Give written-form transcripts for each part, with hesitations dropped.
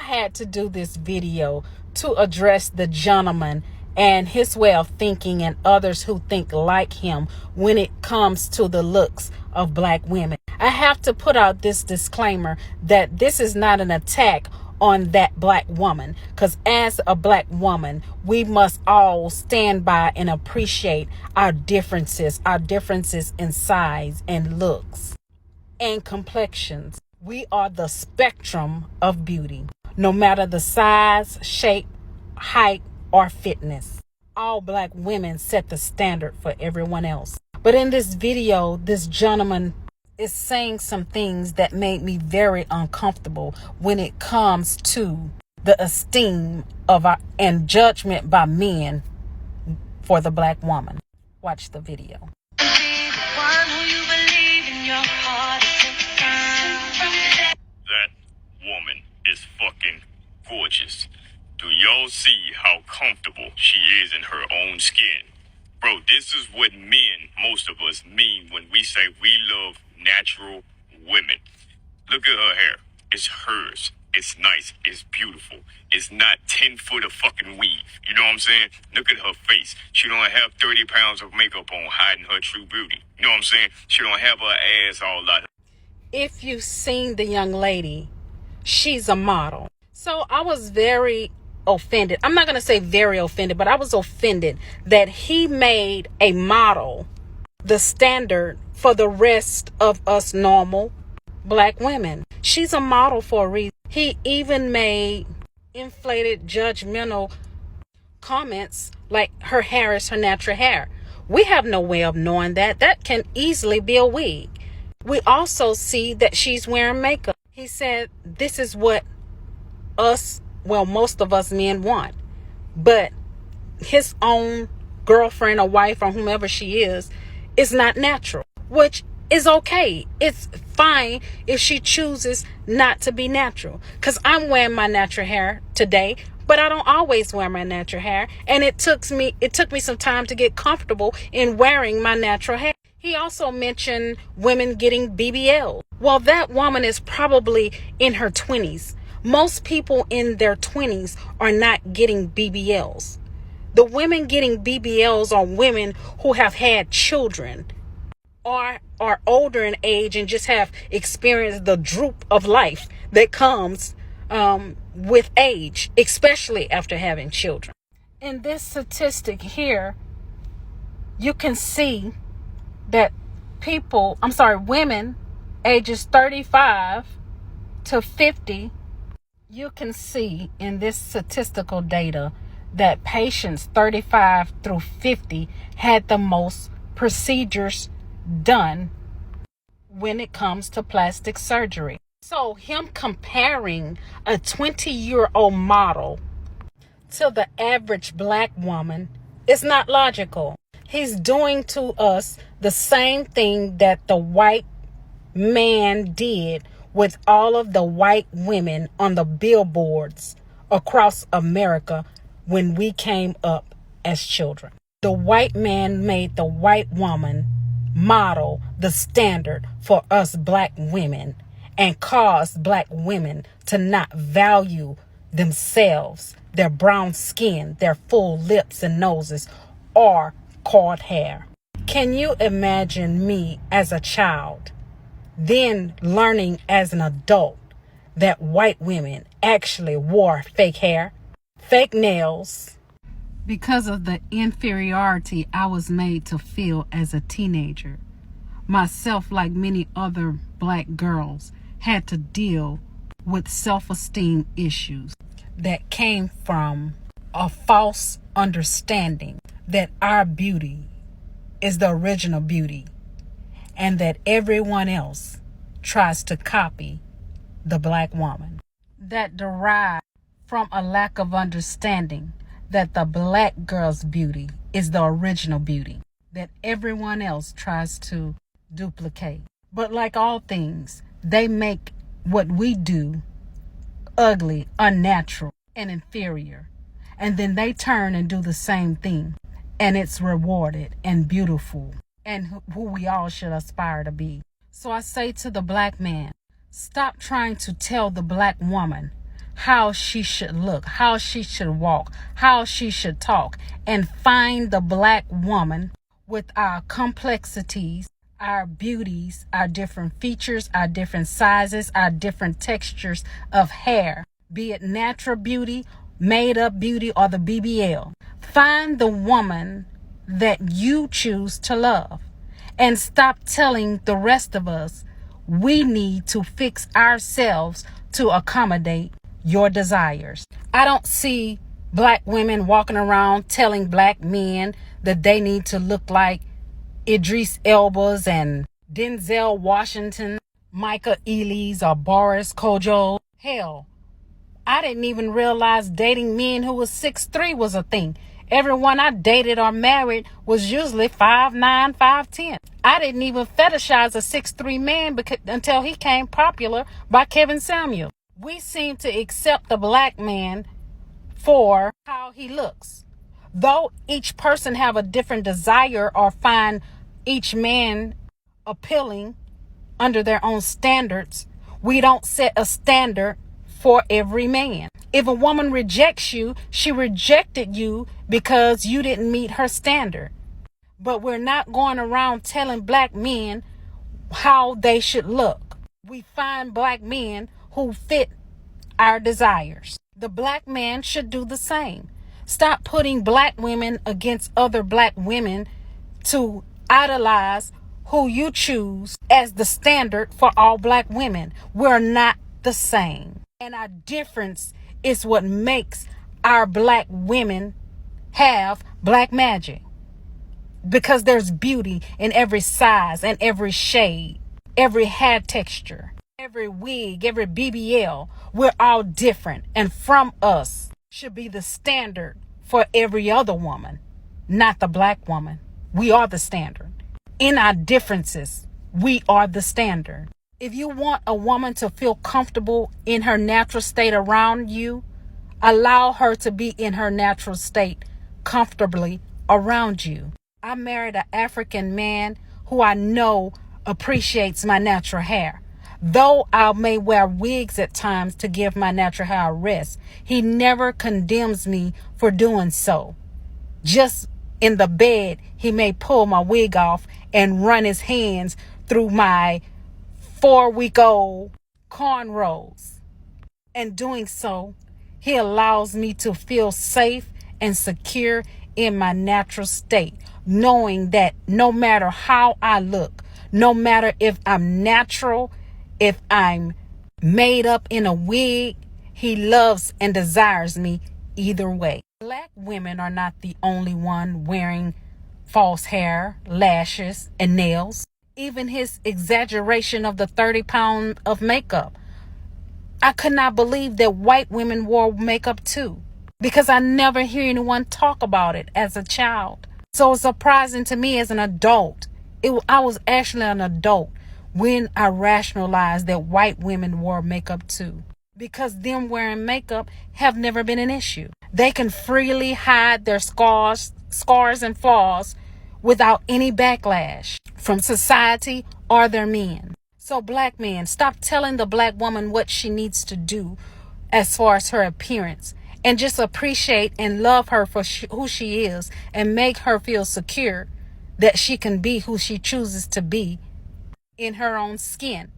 had to do this video to address the gentleman and his way of thinking and others who think like him when it comes to the looks of black women. I have to put out this disclaimer that this is not an attack on that black woman, because as a black woman, we must all stand by and appreciate our differences in size and looks and complexions. We are the spectrum of beauty, no matter the size, shape, height, or fitness. All black women set the standard for everyone else. But in this video, this gentleman is saying some things that made me very uncomfortable when it comes to the esteem of and judgment by men for the black woman. Watch the video. That woman is fucking gorgeous. Do y'all see how comfortable she is in her own skin? Bro, this is what men, most of us, mean when we say we love natural women. Look at her hair. It's hers. It's nice. It's beautiful. It's not 10 foot of fucking weave. You know what I'm saying? Look at her face. She don't have 30 pounds of makeup on hiding her true beauty. You know what I'm saying? She don't have her ass all out. If you've seen the young lady, she's a model. So I was very offended. I'm not going to say very offended, but I was offended that he made a model the standard for the rest of us normal black women. She's a model for a reason. He even made inflated, judgmental comments like her hair is her natural hair. We have no way of knowing that. That can easily be a wig. We also see that she's wearing makeup. He said this is what most of us men want. But his own girlfriend or wife or whomever she is not natural, which is okay. It's fine if she chooses not to be natural. Because I'm wearing my natural hair today, but I don't always wear my natural hair. And it took me some time to get comfortable in wearing my natural hair. He also mentioned women getting BBL. Well, that woman is probably in her 20s. Most people in their 20s are not getting BBLs. The women getting BBLs are women who have had children or are older in age and just have experienced the droop of life that comes with age, especially after having children. In this statistic here, you can see that women ages 35 to 50, you can see in this statistical data that patients 35 through 50 had the most procedures done when it comes to plastic surgery. So him comparing a 20-year-old model to the average black woman is not logical. He's doing to us the same thing that the white man did with all of the white women on the billboards across America when we came up as children. The white man made the white woman model the standard for us black women and caused black women to not value themselves, their brown skin, their full lips and noses, or curled hair. Can you imagine me as a child, then learning as an adult that white women actually wore fake hair, fake nails? Because of the inferiority I was made to feel as a teenager, myself, like many other black girls, had to deal with self-esteem issues that came from a false understanding that our beauty is the original beauty and that everyone else tries to copy the black woman. That derived from a lack of understanding that the black girl's beauty is the original beauty that everyone else tries to duplicate. But like all things, they make what we do ugly, unnatural, and inferior. And then they turn and do the same thing. And it's rewarded and beautiful and who we all should aspire to be. So I say to the black man, stop trying to tell the black woman how she should look, how she should walk, how she should talk, and find the black woman with our complexities, our beauties, our different features, our different sizes, our different textures of hair, be it natural beauty, made up beauty, or the BBL. Find the woman that you choose to love and stop telling the rest of us we need to fix ourselves to accommodate your desires. I don't see black women walking around telling black men that they need to look like Idris Elba's and Denzel Washington, Micah Ealy's, or Boris Kojo. Hell, I didn't even realize dating men who was 6'3" was a thing. Everyone I dated or married was usually 5'9", 5'10". I didn't even fetishize a 6'3" man until he came popular by Kevin Samuel. We seem to accept the black man for how he looks. Though each person have a different desire or find each man appealing under their own standards, we don't set a standard for every man. If a woman rejects you, she rejected you because you didn't meet her standard. But we're not going around telling black men how they should look. We find black men who fit our desires. The black man should do the same. Stop putting black women against other black women to idolize who you choose as the standard for all black women. We're not the same. And our difference is what makes our black women have black magic. Because there's beauty in every size and every shade, every hair texture, every wig, every BBL. We're all different. And from us should be the standard for every other woman, not the black woman. We are the standard. In our differences, we are the standard. If you want a woman to feel comfortable in her natural state around you, allow her to be in her natural state comfortably around you. I married an African man who I know appreciates my natural hair. Though I may wear wigs at times to give my natural hair a rest, he never condemns me for doing so. Just in the bed, he may pull my wig off and run his hands through my 4-week-old cornrows. And doing so, he allows me to feel safe and secure in my natural state, knowing that no matter how I look, no matter if I'm natural, if I'm made up in a wig, he loves and desires me either way. Black women are not the only one wearing false hair, lashes, and nails. Even his exaggeration of the 30 pounds of makeup. I could not believe that white women wore makeup too, because I never hear anyone talk about it as a child. So it's surprising to me as an adult. I was actually an adult when I rationalized that white women wore makeup too, because them wearing makeup have never been an issue. They can freely hide their scars and flaws without any backlash from society or their men. So black men, stop telling the black woman what she needs to do as far as her appearance, and just appreciate and love her for who she is, and make her feel secure that she can be who she chooses to be in her own skin.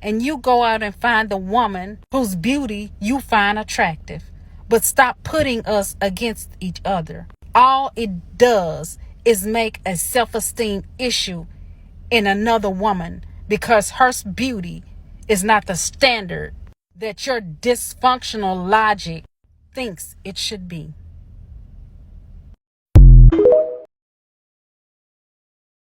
And you go out and find the woman whose beauty you find attractive. But stop putting us against each other. All it does is make a self-esteem issue in another woman, because her beauty is not the standard that your dysfunctional logic thinks it should be.